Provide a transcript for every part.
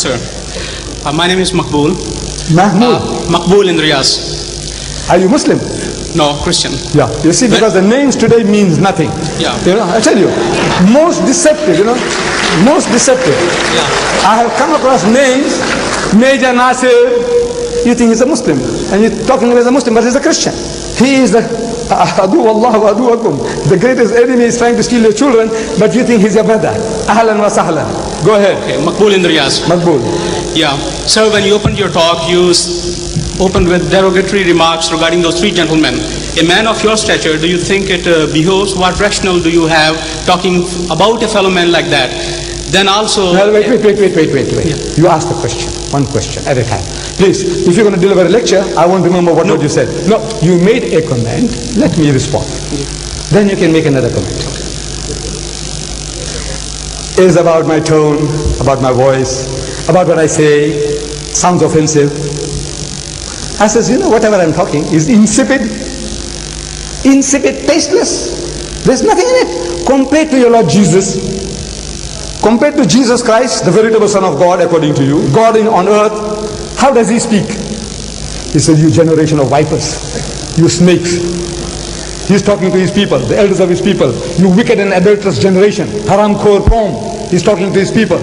sir. My name is Makbul. Mahmoud. Makbul in Riyaz. Are you Muslim? No, Christian. Yeah. You see, because the names today means nothing. Yeah. You know, I tell you, most deceptive, most deceptive. Yeah. I have come across names, Major Nasir, you think he's a Muslim, and you're talking as a Muslim, but he's a Christian. He is the Adu Allah wa adu akum. The greatest enemy is trying to steal your children, but you think he's your brother. Ahlan wa sahlan. Go ahead. Okay, Makbul in Riyaz. Makbul. Yeah. Sir, when you opened your talk, you opened with derogatory remarks regarding those three gentlemen. A man of your stature, do you think it behoves? What rationale do you have talking about a fellow man like that? Then also... Well, wait. Yeah. You ask the question, one question at a time. Please, if you're going to deliver a lecture, I won't remember what you said. No, you made a comment, let me respond. Then you can make another comment. It is about my tone, about my voice, about what I say, sounds offensive. I says, whatever I'm talking is insipid, tasteless. There's nothing in it. Compared to your Lord Jesus, compared to Jesus Christ, the veritable Son of God, according to you, God on earth, how does he speak? He said, you generation of vipers, you snakes. He's talking to his people, the elders of his people. You wicked and adulterous generation, haram khor qawm. He's talking to his people.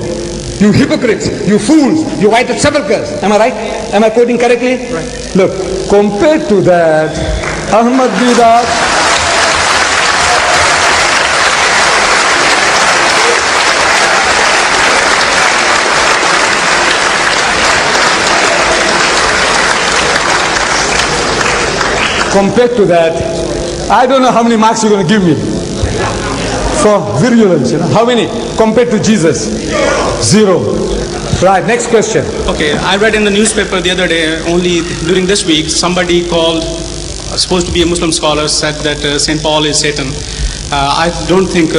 You hypocrites, you fools, you whited sepulchres. Am I right? Am I quoting correctly? Right. Look, compared to that, Ahmad Didat, compared to that, I don't know how many marks you're going to give me for virulence. How many? Compared to Jesus? 0. Right, next question. Okay, I read in the newspaper the other day, only during this week, somebody called, supposed to be a Muslim scholar, said that St. Paul is Satan. I don't think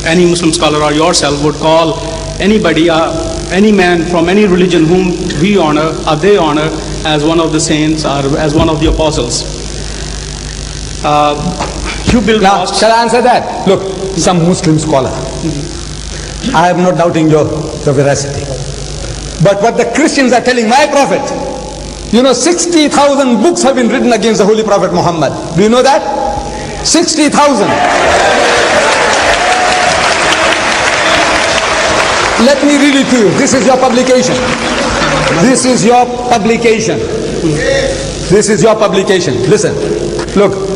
any Muslim scholar or yourself would call anybody, any man from any religion whom we honor or they honor as one of the saints or as one of the apostles. Now, shall I answer that? Look, some Muslim scholar. I am not doubting your veracity. But what the Christians are telling my prophet, 60,000 books have been written against the Holy Prophet Muhammad. Do you know that? 60,000. Let me read it to you. This is your publication. This is your publication. This is your publication. Listen. Look.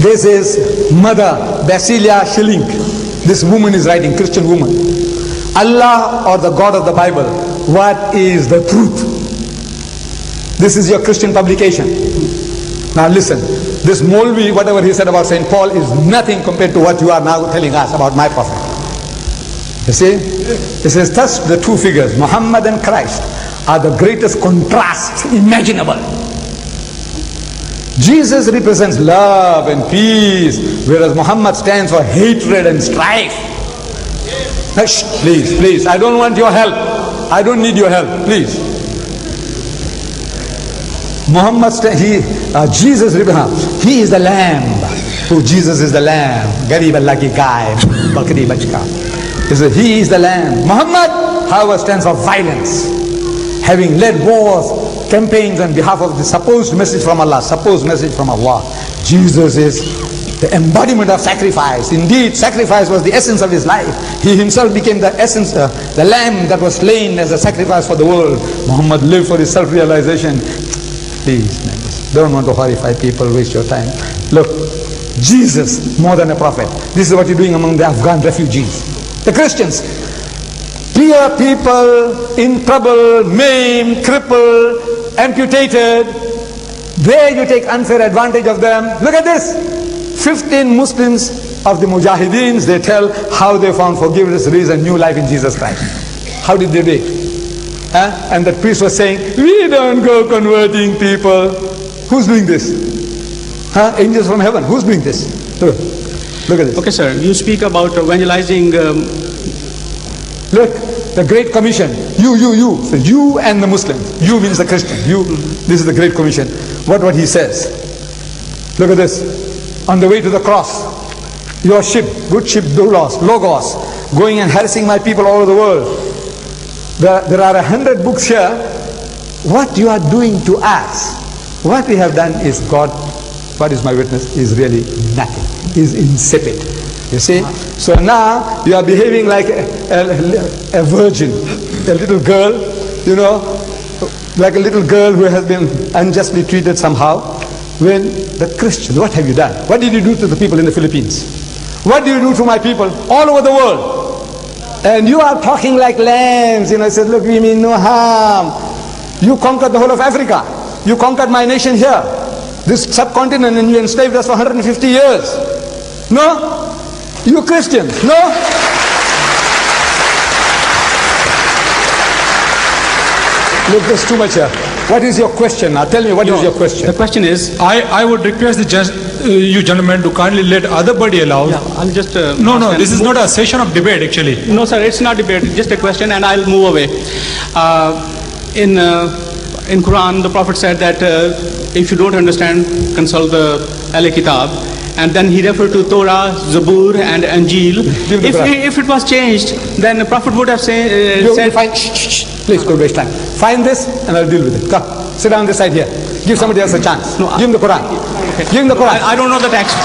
This is Mother Basilia Schilling. This woman is writing, Christian woman. Allah or the God of the Bible, what is the truth? This is your Christian publication. Now listen, this Molvi, whatever he said about St. Paul is nothing compared to what you are now telling us about my prophet. You see? It says thus the two figures, Muhammad and Christ, are the greatest contrast imaginable. Jesus represents love and peace, whereas Muhammad stands for hatred and strife. Hush, please, I don't want your help. I don't need your help, please. Jesus represents, he is the lamb. Oh, Jesus is the lamb. Garib Allah ki gaib, bakri bachka. He is the lamb. Muhammad, however, stands for violence, having led wars, campaigns on behalf of the supposed message from Allah. Jesus is the embodiment of sacrifice. Indeed, sacrifice was the essence of his life. He himself became the essence, the lamb that was slain as a sacrifice for the world. Muhammad lived for his self-realization. Please, don't want to horrify people, waste your time. Look, Jesus, more than a prophet. This is what you're doing among the Afghan refugees. The Christians, poor people in trouble, maimed, crippled, amputated, there you take unfair advantage of them. Look at this. 15 Muslims of the Mujahideens, they tell how they found forgiveness, reason, new life in Jesus Christ. How did they do it? And that priest was saying, we don't go converting people. Who's doing this? Angels from heaven. Who's doing this? Look at this. Okay, sir. You speak about evangelizing. Look, the Great Commission. You. So you and the Muslims. You means the Christian. You. This is the Great Commission. What he says. Look at this. On the way to the cross, your ship, good ship, Logos, going and harassing my people all over the world. There are 100 books here. What you are doing to us, what we have done is God is my witness, is really nothing, is insipid. You see? So now you are behaving like a virgin, a little girl, you know, like a little girl who has been unjustly treated somehow. When the Christians, what have you done? What did you do to the people in the Philippines? What do you do to my people all over the world? And you are talking like lambs, you know, said, look, we mean no harm. You conquered the whole of Africa. You conquered my nation here, this subcontinent, and you enslaved us for 150 years. No? You Christians, no? Look, there's too much here. What is your question now? Tell me, what is your question? The question is, I would request you gentlemen to kindly let other body allow. yeah, I'll just... No, this is not a session of debate actually. No, sir, it's not debate, just a question, and I'll move away. In Quran, the Prophet said that if you don't understand, consult the Al-Kitab. And then he referred to Torah, Zabur, and Anjil. If it was changed, then the Prophet would have said... Please, don't waste time. Find this and I'll deal with it. Come, sit down this side here. Give somebody else a chance. No, give him the Quran. Okay. Give him the Quran. I don't know the text.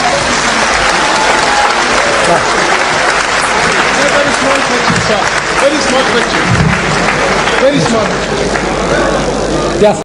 Very small question, sir. Very small question. Very small.